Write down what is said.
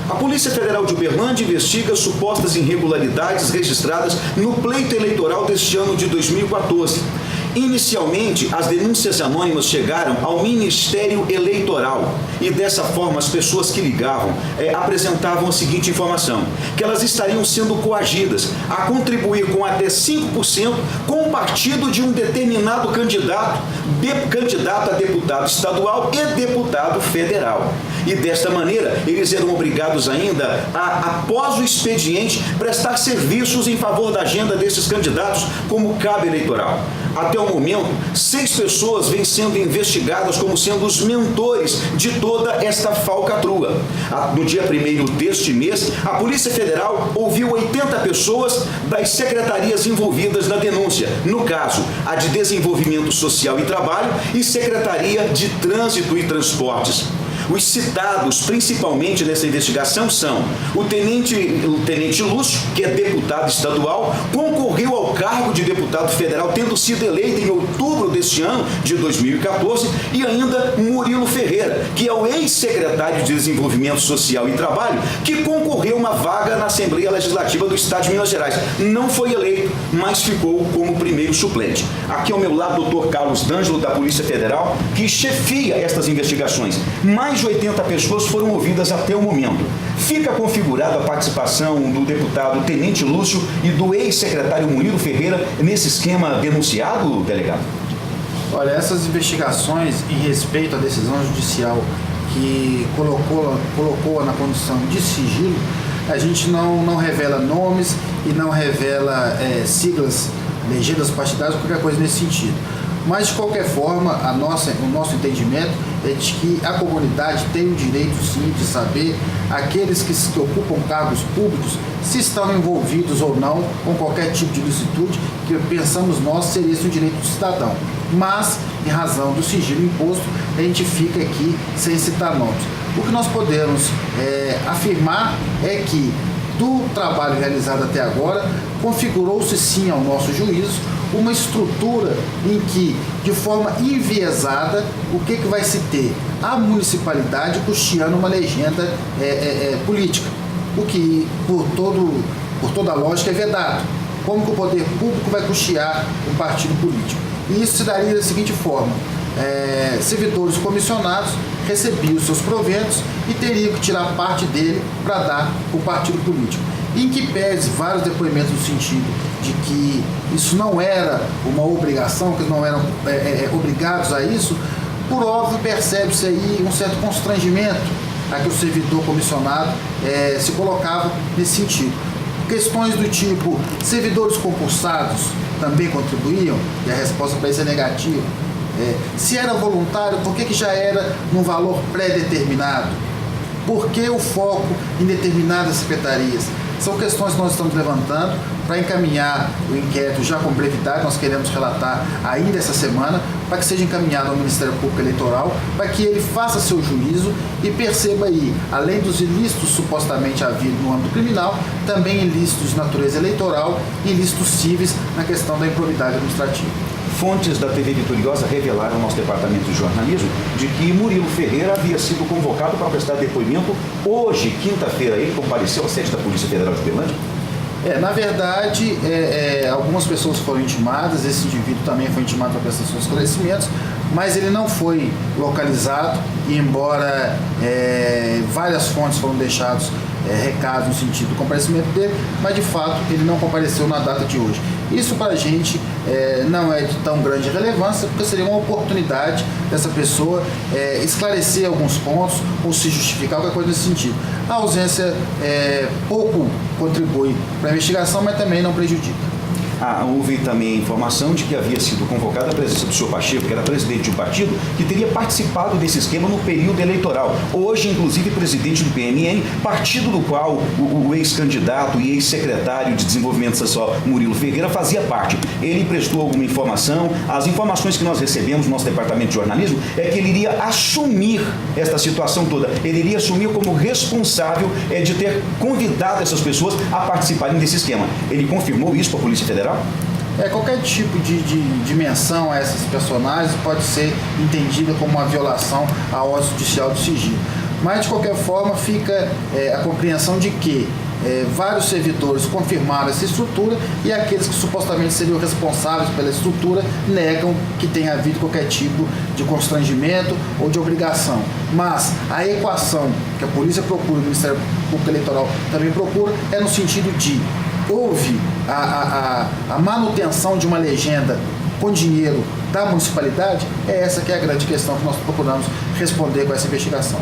A Polícia Federal de Uberlândia investiga supostas irregularidades registradas no pleito eleitoral deste ano de 2014. Inicialmente, as denúncias anônimas chegaram ao Ministério Eleitoral e, dessa forma, as pessoas que ligavam apresentavam a seguinte informação: que elas estariam sendo coagidas a contribuir com até 5% com o partido de um determinado candidato a deputado estadual e deputado federal. E, desta maneira, eles eram obrigados ainda a, após o expediente, prestar serviços em favor da agenda desses candidatos como cabo eleitoral. Até o momento, 6 pessoas vêm sendo investigadas como sendo os mentores de toda esta falcatrua. No dia 1º deste mês, a Polícia Federal ouviu 80 pessoas das secretarias envolvidas na denúncia. No caso, a de Desenvolvimento Social e Trabalho e Secretaria de Trânsito e Transportes. Os citados, principalmente nessa investigação, são o tenente Lúcio, que é deputado estadual, concorreu ao cargo de deputado federal, tendo sido eleito em outubro deste ano, de 2014, e ainda Murilo Ferreira, que é o ex-secretário de Desenvolvimento Social e Trabalho, que concorreu a uma vaga na Assembleia Legislativa do Estado de Minas Gerais. Não foi eleito, mas ficou como primeiro suplente. Aqui ao meu lado, o Dr. Carlos D'Angelo, da Polícia Federal, que chefia estas investigações. Mais de 80 pessoas foram ouvidas até o momento. Fica configurada a participação do deputado Tenente Lúcio e do ex-secretário Murilo Ferreira nesse esquema denunciado, delegado? Olha, essas investigações em respeito à decisão judicial que colocou na condição de sigilo, a gente não revela nomes e não revela siglas, legendas partidárias, qualquer coisa nesse sentido. Mas, de qualquer forma, o nosso entendimento é de que a comunidade tem o direito, sim, de saber aqueles que ocupam cargos públicos se estão envolvidos ou não com qualquer tipo de ilicitude, que pensamos nós seria esse o direito do cidadão. Mas, em razão do sigilo imposto, a gente fica aqui sem citar nomes. O que nós podemos afirmar é que, do trabalho realizado até agora, configurou-se sim, ao nosso juízo, uma estrutura em que, de forma enviesada, o que vai se ter? A municipalidade custeando uma legenda política, o que, por toda a lógica, é vedado. Como que o poder público vai custear um partido político? E isso se daria da seguinte forma: servidores comissionados recebiam os seus proventos e teriam que tirar parte dele para dar para o partido político. Em que pese vários depoimentos no sentido de que isso não era uma obrigação, que eles não eram obrigados a isso, por óbvio percebe-se aí um certo constrangimento a que o servidor comissionado se colocava nesse sentido. Questões do tipo, servidores concursados também contribuíam? E a resposta para isso é negativa. Se era voluntário, por que já era num valor pré-determinado? Por que o foco em determinadas secretarias? São questões que nós estamos levantando para encaminhar o inquérito já com brevidade. Nós queremos relatar ainda essa semana, para que seja encaminhado ao Ministério Público Eleitoral, para que ele faça seu juízo e perceba aí, além dos ilícitos supostamente havidos no âmbito criminal, também ilícitos de natureza eleitoral e ilícitos cíveis na questão da improbidade administrativa. Fontes da TV Vitoriosa revelaram ao nosso departamento de jornalismo de que Murilo Ferreira havia sido convocado para prestar depoimento hoje, quinta-feira. Ele compareceu à sede da Polícia Federal de Uberlândia? Na verdade, algumas pessoas foram intimadas, esse indivíduo também foi intimado para prestar seus esclarecimentos, mas ele não foi localizado, e embora várias fontes foram deixados recados no sentido do comparecimento dele, mas de fato ele não compareceu na data de hoje. Isso para a gente não é de tão grande relevância, porque seria uma oportunidade dessa pessoa esclarecer alguns pontos ou se justificar, qualquer coisa nesse sentido. A ausência pouco contribui para a investigação, mas também não prejudica. Houve também a informação de que havia sido convocada a presença do senhor Pacheco, que era presidente de um partido, que teria participado desse esquema no período eleitoral. Hoje, inclusive, presidente do PMN, partido do qual o ex-candidato e ex-secretário de Desenvolvimento Social, Murilo Ferreira, fazia parte. Ele prestou alguma informação. As informações que nós recebemos no nosso departamento de jornalismo é que ele iria assumir esta situação toda. Ele iria assumir como responsável de ter convidado essas pessoas a participarem desse esquema. Ele confirmou isso para a Polícia Federal? Qualquer tipo de menção a esses personagens pode ser entendida como uma violação à ordem judicial do sigilo. Mas, de qualquer forma, fica a compreensão de que vários servidores confirmaram essa estrutura e aqueles que supostamente seriam responsáveis pela estrutura negam que tenha havido qualquer tipo de constrangimento ou de obrigação. Mas a equação que a polícia procura, o Ministério Público Eleitoral também procura, é no sentido de houve a manutenção de uma legenda com dinheiro da municipalidade. É essa que é a grande questão que nós procuramos responder com essa investigação.